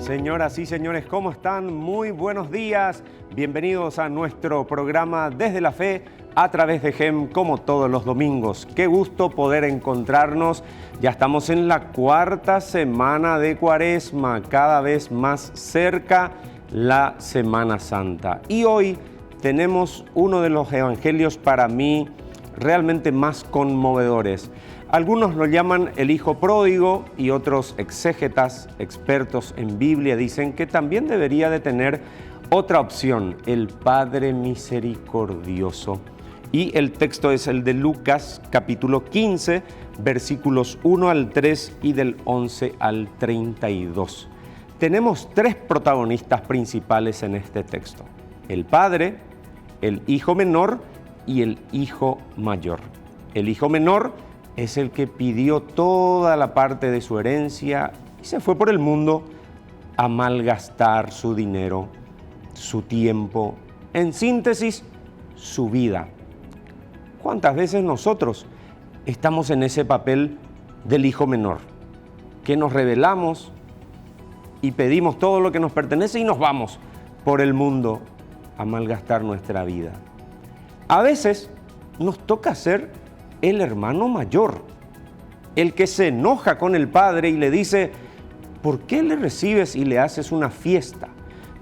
Señoras y señores, ¿cómo están? Muy buenos días. Bienvenidos a nuestro programa Desde la Fe a través de GEM, como todos los domingos. Qué gusto poder encontrarnos. Ya estamos en la cuarta semana de Cuaresma, cada vez más cerca la Semana Santa. Y hoy tenemos uno de los evangelios para mí realmente más conmovedores. Algunos lo llaman el hijo pródigo y otros exégetas, expertos en Biblia, dicen que también debería de tener otra opción, el Padre misericordioso. Y el texto es el de Lucas, capítulo 15, versículos 1 al 3 y del 11 al 32. Tenemos tres protagonistas principales en este texto: el Padre, el Hijo menor y el Hijo mayor. El Hijo menor es el que pidió toda la parte de su herencia y se fue por el mundo a malgastar su dinero, su tiempo, en síntesis, su vida. ¿Cuántas veces nosotros estamos en ese papel del hijo menor? Que nos rebelamos y pedimos todo lo que nos pertenece y nos vamos por el mundo a malgastar nuestra vida. A veces nos toca ser el hermano mayor, el que se enoja con el padre y le dice: ¿por qué le recibes y le haces una fiesta?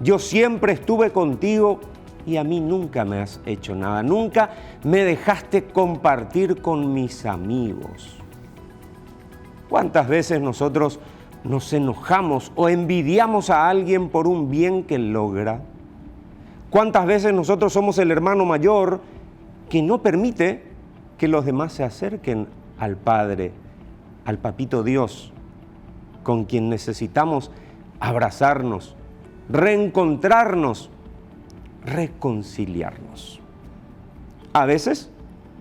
Yo siempre estuve contigo y a mí nunca me has hecho nada, nunca me dejaste compartir con mis amigos. ¿Cuántas veces nosotros nos enojamos o envidiamos a alguien por un bien que logra? ¿Cuántas veces nosotros somos el hermano mayor que no permite que los demás se acerquen al Padre, al Papito Dios, con quien necesitamos abrazarnos, reencontrarnos, reconciliarnos? A veces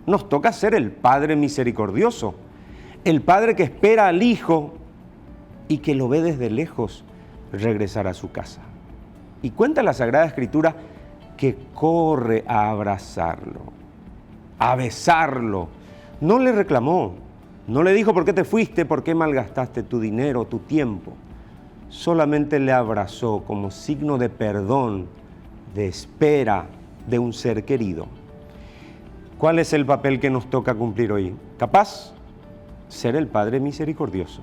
nos toca ser el Padre misericordioso, el Padre que espera al Hijo y que lo ve desde lejos regresar a su casa. Y cuenta la Sagrada Escritura que corre a abrazarlo, a besarlo. No le reclamó, no le dijo: ¿por qué te fuiste? ¿Por qué malgastaste tu dinero, tu tiempo? Solamente le abrazó como signo de perdón, de espera de un ser querido. ¿Cuál es el papel que nos toca cumplir hoy? Capaz, ser el Padre misericordioso.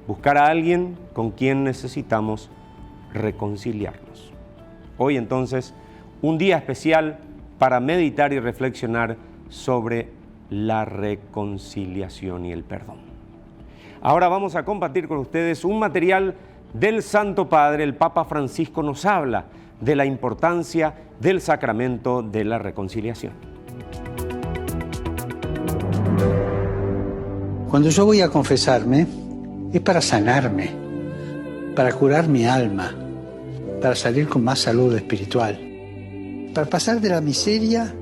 Buscar a alguien con quien necesitamos reconciliarnos. Hoy entonces, un día especial para meditar y reflexionar sobre la reconciliación y el perdón. Ahora vamos a compartir con ustedes un material del Santo Padre. El Papa Francisco nos habla de la importancia del sacramento de la reconciliación. Cuando yo voy a confesarme, es para sanarme, para curar mi alma, para salir con más salud espiritual, para pasar de la miseria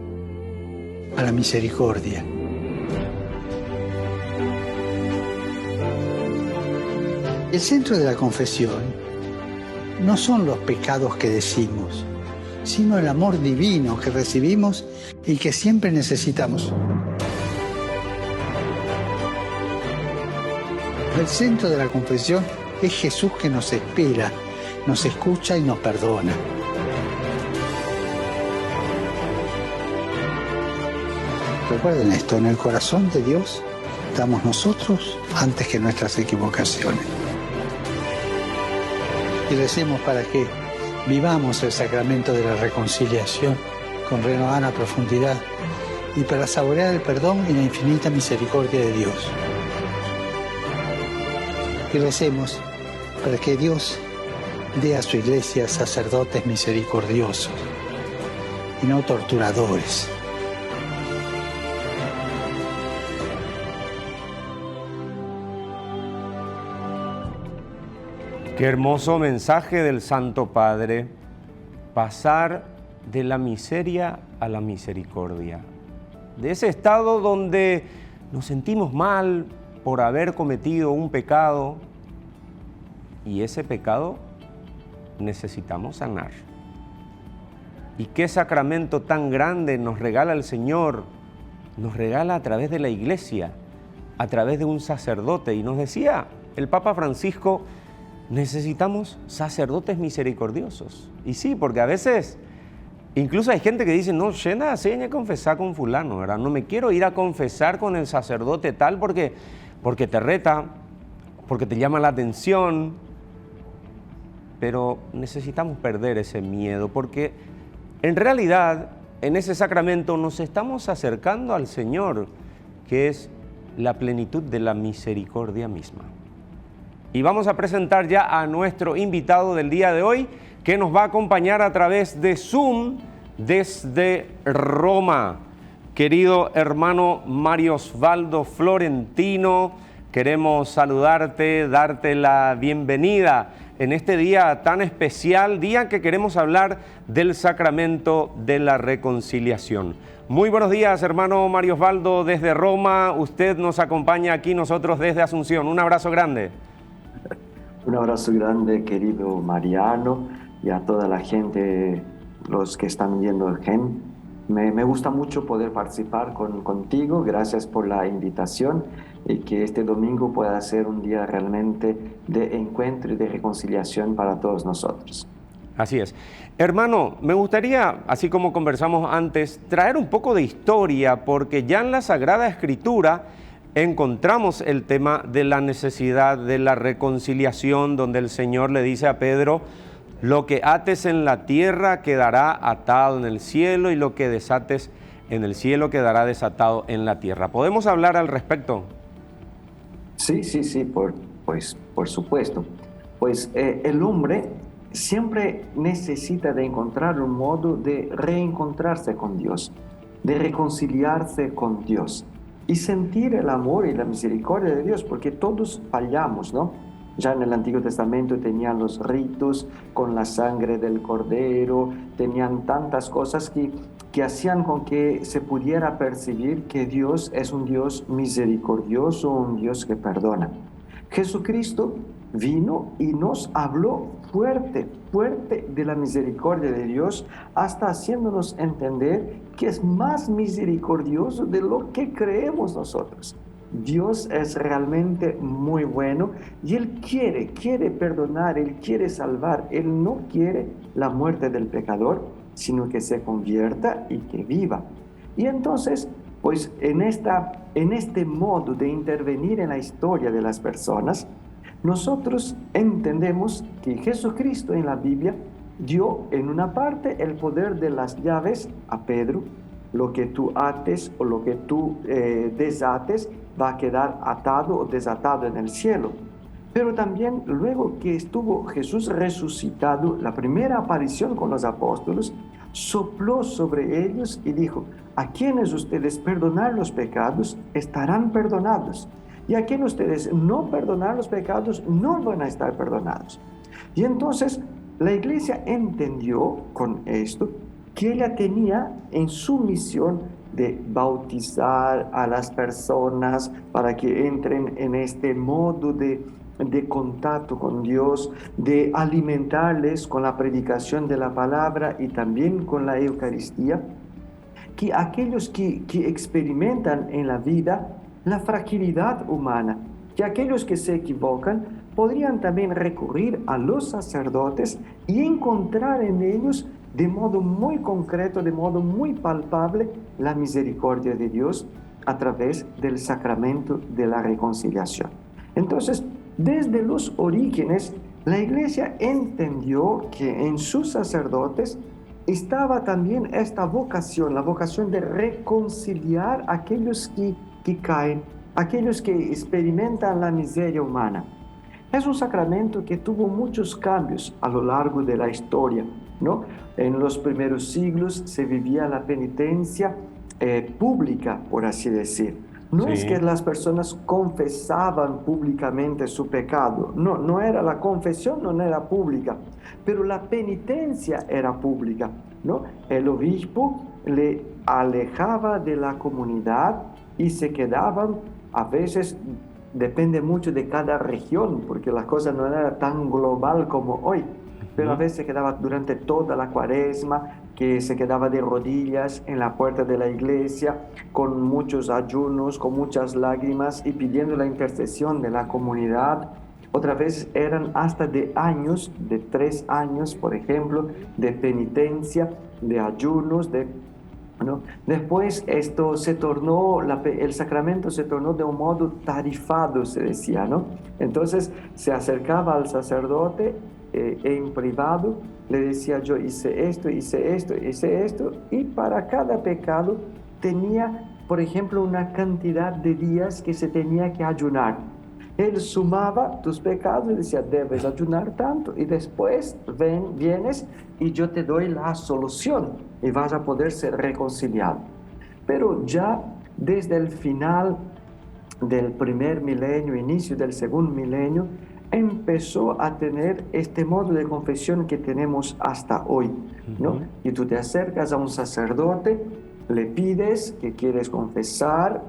a la misericordia. El centro de la confesión no son los pecados que decimos, sino el amor divino que recibimos y que siempre necesitamos. El centro de la confesión es Jesús, que nos espera, nos escucha y nos perdona. Recuerden esto: en el corazón de Dios estamos nosotros antes que nuestras equivocaciones. Y recemos para que vivamos el sacramento de la reconciliación con renovada profundidad y para saborear el perdón y la infinita misericordia de Dios. Y recemos para que Dios dé a su iglesia sacerdotes misericordiosos y no torturadores. Qué hermoso mensaje del Santo Padre: pasar de la miseria a la misericordia. De ese estado donde nos sentimos mal por haber cometido un pecado, y ese pecado necesitamos sanar. ¿Y qué sacramento tan grande nos regala el Señor? Nos regala a través de la Iglesia, a través de un sacerdote. Y nos decía el Papa Francisco necesitamos sacerdotes misericordiosos. Y sí, porque a veces, incluso hay gente que dice, no, Shena, seña confesar con fulano, ¿verdad? No me quiero ir a confesar con el sacerdote tal porque te reta, porque te llama la atención. Pero necesitamos perder ese miedo, porque en realidad en ese sacramento nos estamos acercando al Señor, que es la plenitud de la misericordia misma. Y vamos a presentar ya a nuestro invitado del día de hoy, que nos va a acompañar a través de Zoom desde Roma. Querido hermano Mario Osvaldo Florentino, queremos saludarte, darte la bienvenida en este día tan especial, día que queremos hablar del sacramento de la reconciliación. Muy buenos días, hermano Mario Osvaldo, desde Roma. Usted nos acompaña aquí, nosotros desde Asunción. Un abrazo grande. Un abrazo grande, querido Mariano, y a toda la gente, los que están viendo el GEM. Me gusta mucho poder participar contigo. Gracias por la invitación y que este domingo pueda ser un día realmente de encuentro y de reconciliación para todos nosotros. Así es. Hermano, me gustaría, así como conversamos antes, traer un poco de historia, porque ya en la Sagrada Escritura encontramos el tema de la necesidad de la reconciliación, donde el Señor le dice a Pedro, lo que ates en la tierra quedará atado en el cielo y lo que desates en el cielo quedará desatado en la tierra. ¿Podemos hablar al respecto? Sí, por supuesto. Pues el hombre siempre necesita de encontrar un modo de reencontrarse con Dios, de reconciliarse con Dios y sentir el amor y la misericordia de Dios, porque todos fallamos, ¿no? Ya en el Antiguo Testamento tenían los ritos con la sangre del cordero, tenían tantas cosas que hacían con que se pudiera percibir que Dios es un Dios misericordioso, un Dios que perdona. Jesucristo vino y nos habló fuerte de la misericordia de Dios, hasta haciéndonos entender que es más misericordioso de lo que creemos nosotros. Dios es realmente muy bueno y Él quiere perdonar, Él quiere salvar, Él no quiere la muerte del pecador, sino que se convierta y que viva. Y entonces, pues en este modo de intervenir en la historia de las personas, nosotros entendemos que Jesucristo en la Biblia dio en una parte el poder de las llaves a Pedro. Lo que tú ates o lo que tú desates va a quedar atado o desatado en el cielo. Pero también luego que estuvo Jesús resucitado, la primera aparición con los apóstoles, sopló sobre ellos y dijo, a quienes ustedes perdonar los pecados, estarán perdonados. Y a quienes ustedes no perdonar los pecados, no van a estar perdonados. Y entonces la iglesia entendió con esto que ella tenía en su misión de bautizar a las personas para que entren en este modo de contacto con Dios, de alimentarles con la predicación de la palabra y también con la Eucaristía, que aquellos que experimentan en la vida la fragilidad humana, que aquellos que se equivocan podrían también recurrir a los sacerdotes y encontrar en ellos de modo muy concreto, de modo muy palpable, la misericordia de Dios a través del sacramento de la reconciliación. Entonces, desde los orígenes, la Iglesia entendió que en sus sacerdotes estaba también esta vocación, la vocación de reconciliar a aquellos que caen, aquellos que experimentan la miseria humana. Es un sacramento que tuvo muchos cambios a lo largo de la historia, ¿no? En los primeros siglos se vivía la penitencia pública, por así decir. No es que las personas confesaban públicamente su pecado, no era la confesión, no era pública, pero la penitencia era pública, ¿no? El obispo le alejaba de la comunidad y se quedaban, a veces depende mucho de cada región, porque la cosa no era tan global como hoy, pero a veces se quedaba durante toda la Cuaresma, que se quedaba de rodillas en la puerta de la iglesia, con muchos ayunos, con muchas lágrimas y pidiendo la intercesión de la comunidad. otras veces eran hasta de años, de 3 años, por ejemplo, de penitencia, de ayunos, ¿no? Después esto se tornó, el sacramento se tornó de un modo tarifado, se decía, ¿no? Entonces se acercaba al sacerdote en privado, le decía: yo hice esto, y para cada pecado tenía, por ejemplo, una cantidad de días que se tenía que ayunar. Él sumaba tus pecados y decía: debes ayunar tanto, y después vienes y yo te doy la solución y vas a poder ser reconciliado. Pero ya desde el final del primer milenio, inicio del segundo milenio, empezó a tener este modo de confesión que tenemos hasta hoy, ¿no? Y tú te acercas a un sacerdote, le pides que quieres confesar,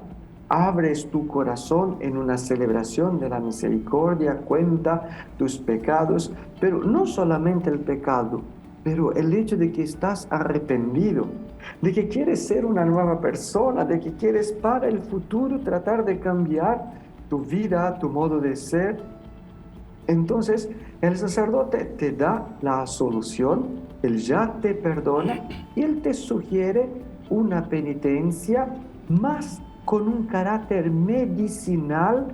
abres tu corazón en una celebración de la misericordia, cuenta tus pecados, pero no solamente el pecado, pero el hecho de que estás arrepentido, de que quieres ser una nueva persona, de que quieres para el futuro tratar de cambiar tu vida, tu modo de ser. Entonces el sacerdote te da la solución, él ya te perdona y él te sugiere una penitencia más con un carácter medicinal,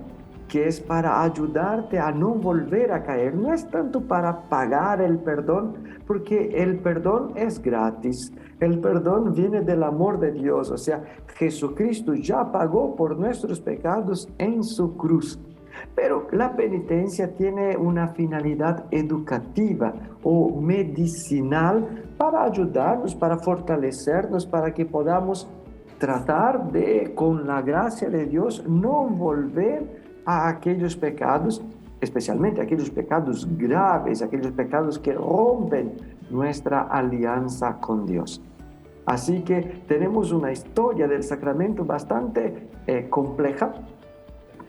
que es para ayudarte a no volver a caer. No es tanto para pagar el perdón, porque el perdón es gratis. El perdón viene del amor de Dios. O sea, Jesucristo ya pagó por nuestros pecados en su cruz. Pero la penitencia tiene una finalidad educativa o medicinal para ayudarnos, para fortalecernos, para que podamos tratar de, con la gracia de Dios, no volver a aquellos pecados, especialmente aquellos pecados graves, aquellos pecados que rompen nuestra alianza con Dios. Así que tenemos una historia del sacramento bastante compleja,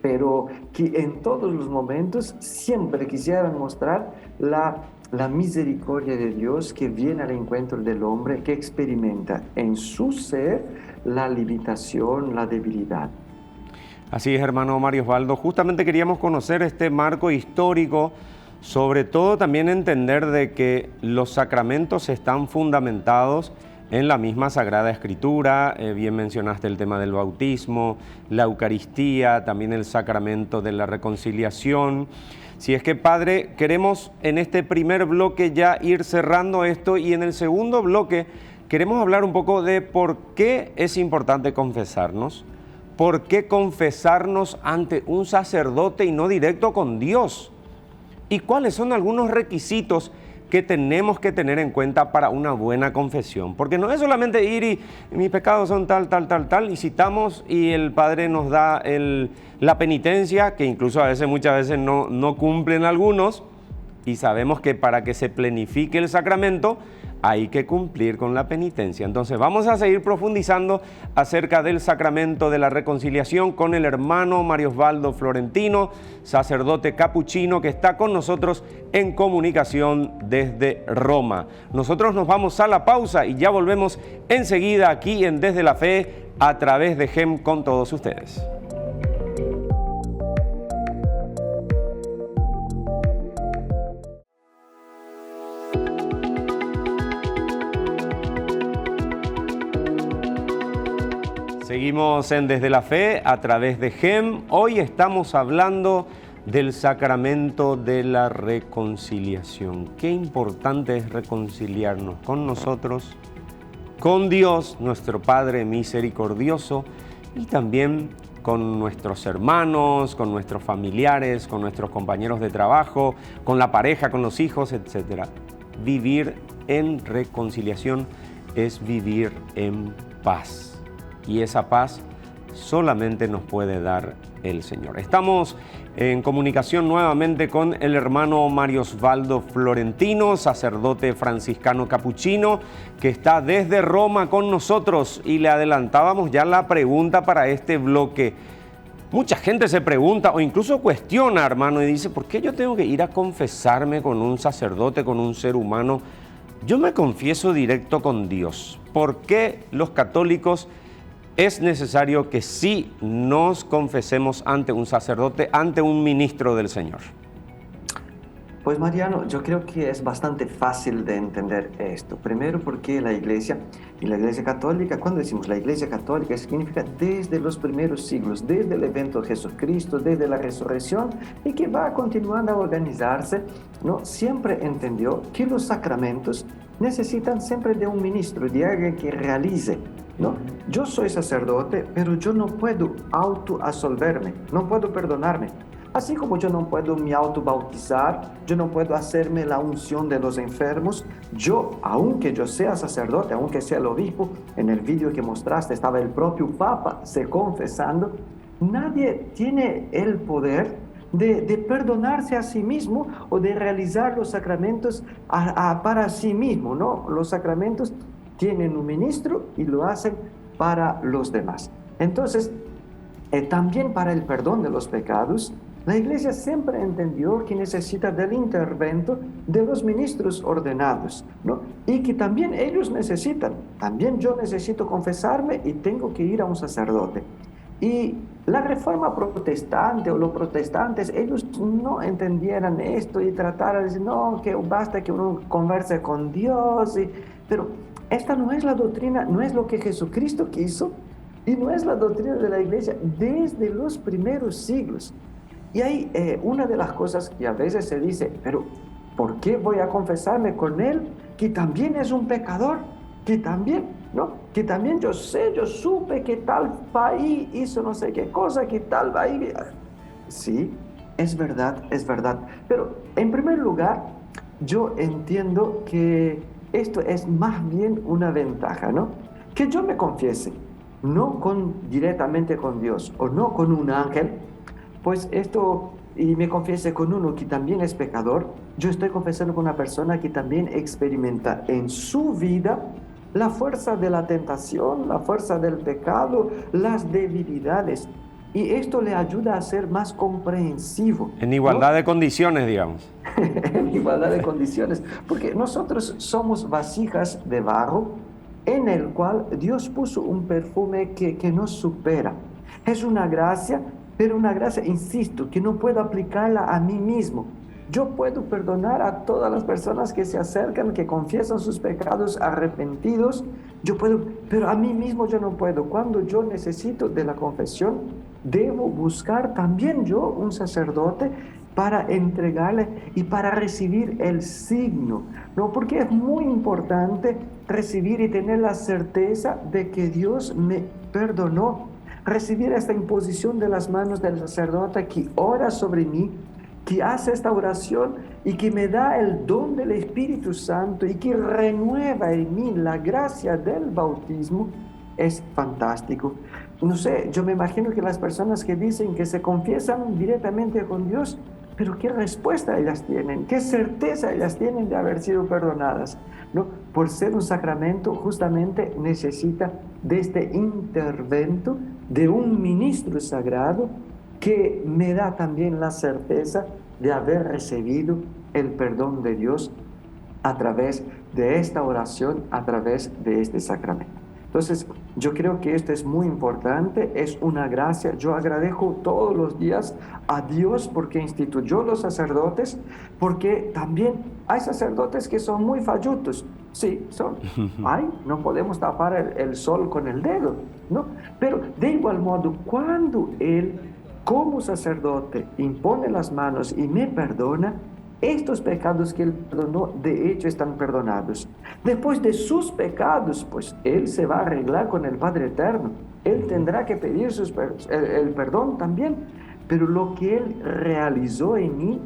pero que en todos los momentos siempre quisieran mostrar la misericordia de Dios que viene al encuentro del hombre, que experimenta en su ser la limitación, la debilidad. Así es, hermano Mario Osvaldo. Justamente queríamos conocer este marco histórico, sobre todo también entender de que los sacramentos están fundamentados en la misma Sagrada Escritura. Bien mencionaste el tema del bautismo, la Eucaristía, también el sacramento de la reconciliación. Si es que, Padre, queremos en este primer bloque ya ir cerrando esto, y en el segundo bloque queremos hablar un poco de por qué es importante confesarnos, por qué confesarnos ante un sacerdote y no directo con Dios, y cuáles son algunos requisitos que tenemos que tener en cuenta para una buena confesión. Porque no es solamente ir y mis pecados son tal, y citamos y el Padre nos da la penitencia, que incluso muchas veces no cumplen algunos, y sabemos que para que se plenifique el sacramento hay que cumplir con la penitencia. Entonces vamos a seguir profundizando acerca del sacramento de la reconciliación con el hermano Mario Osvaldo Florentino, sacerdote capuchino que está con nosotros en comunicación desde Roma. Nosotros nos vamos a la pausa y ya volvemos enseguida aquí en Desde la Fe a través de GEM con todos ustedes. Seguimos en Desde la Fe a través de GEM. Hoy estamos hablando del sacramento de la reconciliación. Qué importante es reconciliarnos con nosotros, con Dios, nuestro Padre misericordioso, y también con nuestros hermanos, con nuestros familiares, con nuestros compañeros de trabajo, con la pareja, con los hijos, etc. Vivir en reconciliación es vivir en paz. Y esa paz solamente nos puede dar el Señor. Estamos en comunicación nuevamente con el hermano Mario Osvaldo Florentino, sacerdote franciscano capuchino, que está desde Roma con nosotros, y le adelantábamos ya la pregunta para este bloque. Mucha gente se pregunta o incluso cuestiona, hermano, y dice: ¿por qué yo tengo que ir a confesarme con un sacerdote, con un ser humano? Yo me confieso directo con Dios. ¿Por qué los católicos es necesario que sí nos confesemos ante un sacerdote, ante un ministro del Señor? Pues Mariano, yo creo que es bastante fácil de entender esto. Primero porque la Iglesia y la Iglesia Católica, cuando decimos la Iglesia Católica, significa desde los primeros siglos, desde el evento de Jesucristo, desde la resurrección y que va continuando a organizarse, ¿no? Siempre entendió que los sacramentos necesitan siempre de un ministro, de alguien que realice, ¿no? Yo soy sacerdote, pero yo no puedo autoabsolverme, no puedo perdonarme. Así como yo no puedo me autobautizar, yo no puedo hacerme la unción de los enfermos, yo, aunque yo sea sacerdote, aunque sea el obispo, en el vídeo que mostraste estaba el propio Papa se confesando, nadie tiene el poder de perdonarse a sí mismo o de realizar los sacramentos para sí mismo, ¿no? Los sacramentos tienen un ministro y lo hacen para los demás. Entonces, también para el perdón de los pecados, la Iglesia siempre entendió que necesita del intervento de los ministros ordenados, ¿no? Y que también ellos necesitan, también yo necesito confesarme y tengo que ir a un sacerdote. Y la reforma protestante o los protestantes, ellos no entendieran esto y trataron de decir, no, que basta que uno converse con Dios. Pero esta no es la doctrina, no es lo que Jesucristo quiso y no es la doctrina de la Iglesia desde los primeros siglos. Y hay una de las cosas que a veces se dice, pero ¿por qué voy a confesarme con él que también es un pecador? Que también, ¿no? Que también yo supe que tal país hizo no sé qué cosa, que tal país... Sí, es verdad. Pero en primer lugar, yo entiendo que esto es más bien una ventaja, ¿no? Que yo me confiese, no directamente con Dios o no con un ángel, pues esto, y me confiese con uno que también es pecador, yo estoy confesando con una persona que también experimenta en su vida la fuerza de la tentación, la fuerza del pecado, las debilidades. Y esto le ayuda a ser más comprensivo. En igualdad, ¿no?, de condiciones, digamos. En igualdad de condiciones. Porque nosotros somos vasijas de barro en el cual Dios puso un perfume que nos supera. Es una gracia, pero una gracia, insisto, que no puedo aplicarla a mí mismo. Yo puedo perdonar a todas las personas que se acercan, que confiesan sus pecados arrepentidos. Yo puedo, pero a mí mismo yo no puedo. Cuando yo necesito de la confesión, debo buscar también yo un sacerdote para entregarle y para recibir el signo, ¿no? Porque es muy importante recibir y tener la certeza de que Dios me perdonó. Recibir esta imposición de las manos del sacerdote que ora sobre mí, que hace esta oración y que me da el don del Espíritu Santo y que renueva en mí la gracia del bautismo, es fantástico. No sé, yo me imagino que las personas que dicen que se confiesan directamente con Dios, pero qué respuesta ellas tienen, qué certeza ellas tienen de haber sido perdonadas, ¿no? Por ser un sacramento, justamente necesita de este intervento de un ministro sagrado que me da también la certeza de haber recibido el perdón de Dios a través de esta oración, a través de este sacramento. Entonces, yo creo que esto es muy importante, es una gracia. Yo agradezco todos los días a Dios porque instituyó los sacerdotes, porque también hay sacerdotes que son muy fallutos. Sí, no podemos tapar el sol con el dedo, ¿no? Pero de igual modo, cuando Él, como sacerdote, impone las manos y me perdona, estos pecados que Él perdonó, de hecho, están perdonados. Después de sus pecados, pues Él se va a arreglar con el Padre Eterno. Él tendrá que pedir el perdón también. Pero lo que Él realizó en mí,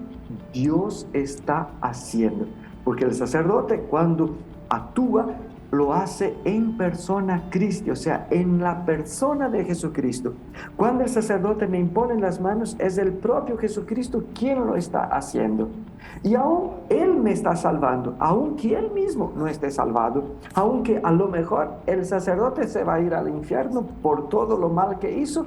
Dios está haciendo. Porque el sacerdote, cuando actúa, lo hace en persona Christi, o sea, en la persona de Jesucristo. Cuando el sacerdote me impone las manos, es el propio Jesucristo quien lo está haciendo. Y aún Él me está salvando, aunque Él mismo no esté salvado, aunque a lo mejor el sacerdote se va a ir al infierno por todo lo mal que hizo,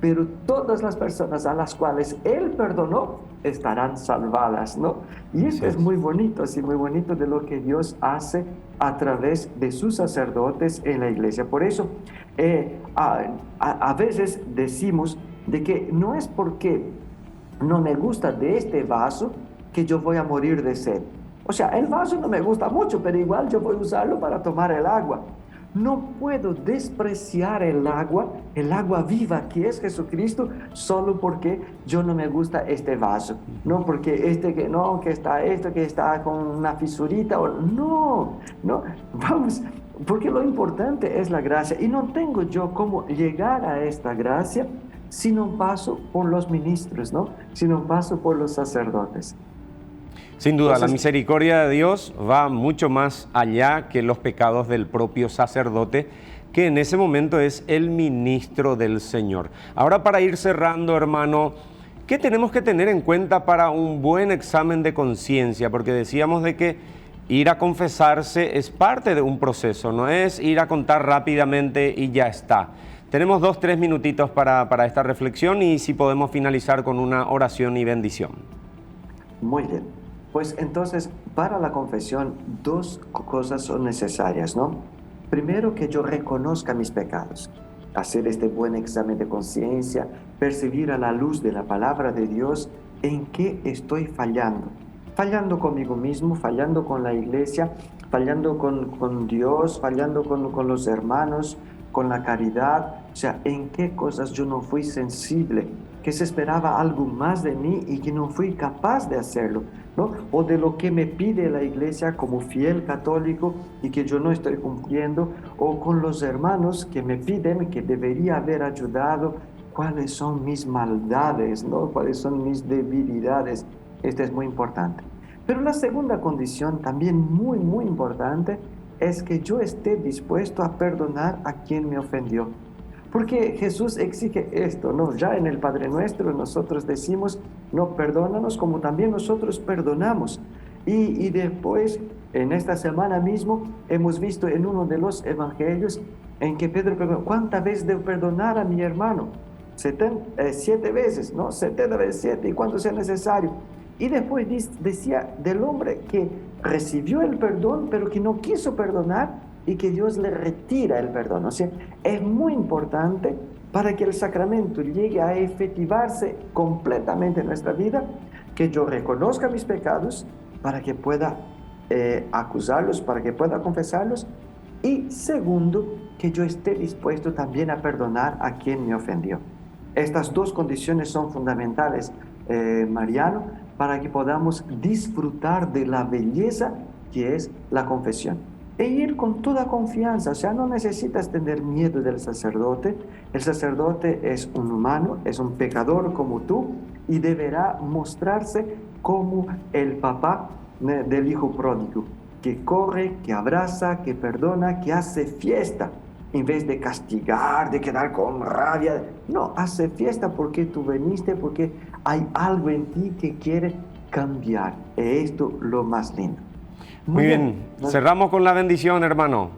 pero todas las personas a las cuales Él perdonó estarán salvadas, ¿no? Y eso es muy bonito, sí, muy bonito de lo que Dios hace a través de sus sacerdotes en la iglesia. Por eso, a veces decimos de que no es porque no me gusta de este vaso que yo voy a morir de sed. O sea, el vaso no me gusta mucho, pero igual yo voy a usarlo para tomar el agua. No puedo despreciar el agua viva que es Jesucristo, solo porque yo no me gusta este vaso. No porque que está con una fisurita. No, vamos, porque lo importante es la gracia. Y no tengo yo cómo llegar a esta gracia si no paso por los ministros, ¿no? Si no paso por los sacerdotes. Sin duda, la misericordia de Dios va mucho más allá que los pecados del propio sacerdote, que en ese momento es el ministro del Señor. Ahora, para ir cerrando, hermano, ¿qué tenemos que tener en cuenta para un buen examen de conciencia? Porque decíamos de que ir a confesarse es parte de un proceso, no es ir a contar rápidamente y ya está. Tenemos 2-3 minutitos para esta reflexión y si podemos finalizar con una oración y bendición. Muy bien. Pues entonces, para la confesión, 2 cosas son necesarias, ¿no? Primero, que yo reconozca mis pecados, hacer este buen examen de conciencia, percibir a la luz de la palabra de Dios en qué estoy fallando. Fallando conmigo mismo, fallando con la iglesia, fallando con Dios, fallando con los hermanos, con la caridad. O sea, en qué cosas yo no fui sensible, que se esperaba algo más de mí y que no fui capaz de hacerlo, ¿no? O de lo que me pide la iglesia como fiel católico y que yo no estoy cumpliendo, o con los hermanos que me piden que debería haber ayudado, cuáles son mis maldades, ¿no? Cuáles son mis debilidades. Esto es muy importante. Pero la segunda condición, también muy, muy importante, es que yo esté dispuesto a perdonar a quien me ofendió. Porque Jesús exige esto, ¿no? Ya en el Padre Nuestro nosotros decimos, no, perdónanos como también nosotros perdonamos. Y después, en esta semana mismo, hemos visto en uno de los evangelios en que Pedro preguntó, ¿cuántas veces debo perdonar a mi hermano? 7 veces, ¿no? 70 veces 7, y cuánto sea necesario. Y después decía del hombre que recibió el perdón, pero que no quiso perdonar, y que Dios le retira el perdón. O sea, es muy importante para que el sacramento llegue a efectivarse completamente en nuestra vida, que yo reconozca mis pecados para que pueda acusarlos, para que pueda confesarlos, y segundo, que yo esté dispuesto también a perdonar a quien me ofendió. Estas 2 condiciones son fundamentales, Mariano, para que podamos disfrutar de la belleza que es la confesión. E ir con toda confianza, o sea, no necesitas tener miedo del sacerdote. El sacerdote es un humano, es un pecador como tú, y deberá mostrarse como el papá del hijo pródigo, que corre, que abraza, que perdona, que hace fiesta, en vez de castigar, de quedar con rabia. No, hace fiesta porque tú viniste, porque hay algo en ti que quiere cambiar. Esto es lo más lindo. Muy bien, cerramos con la bendición, hermano.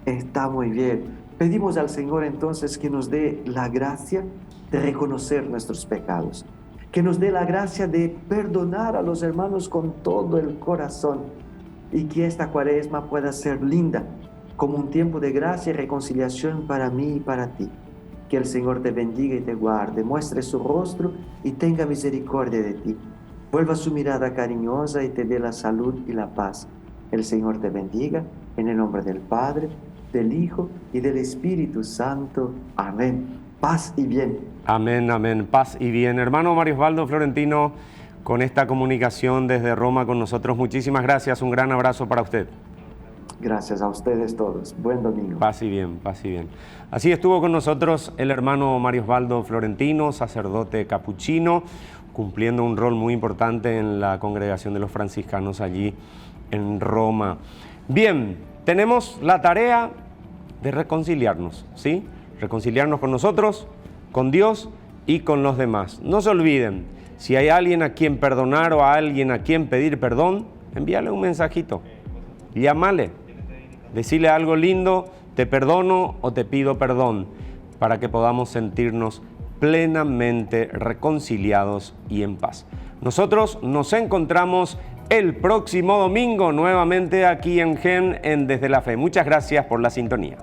Está muy bien. Pedimos al Señor entonces que nos dé la gracia de reconocer nuestros pecados, que nos dé la gracia de perdonar a los hermanos con todo el corazón, y que esta Cuaresma pueda ser linda, como un tiempo de gracia y reconciliación para mí y para ti. Que el Señor te bendiga y te guarde, muestre su rostro y tenga misericordia de ti. Vuelva su mirada cariñosa y te dé la salud y la paz. El Señor te bendiga, en el nombre del Padre, del Hijo y del Espíritu Santo. Amén. Paz y bien. Amén, amén. Paz y bien. Hermano Mario Osvaldo Florentino, con esta comunicación desde Roma con nosotros, muchísimas gracias. Un gran abrazo para usted. Gracias a ustedes todos. Buen domingo. Paz y bien, paz y bien. Así estuvo con nosotros el hermano Mario Osvaldo Florentino, sacerdote capuchino, cumpliendo un rol muy importante en la congregación de los franciscanos allí en Roma. Bien, tenemos la tarea de reconciliarnos, ¿sí? Reconciliarnos con nosotros, con Dios y con los demás. No se olviden, si hay alguien a quien perdonar o a alguien a quien pedir perdón, envíale un mensajito, llámale, decirle algo lindo, te perdono o te pido perdón, para que podamos sentirnos plenamente reconciliados y en paz. Nosotros nos encontramos el próximo domingo nuevamente aquí en GEM, en Desde la Fe. Muchas gracias por la sintonía.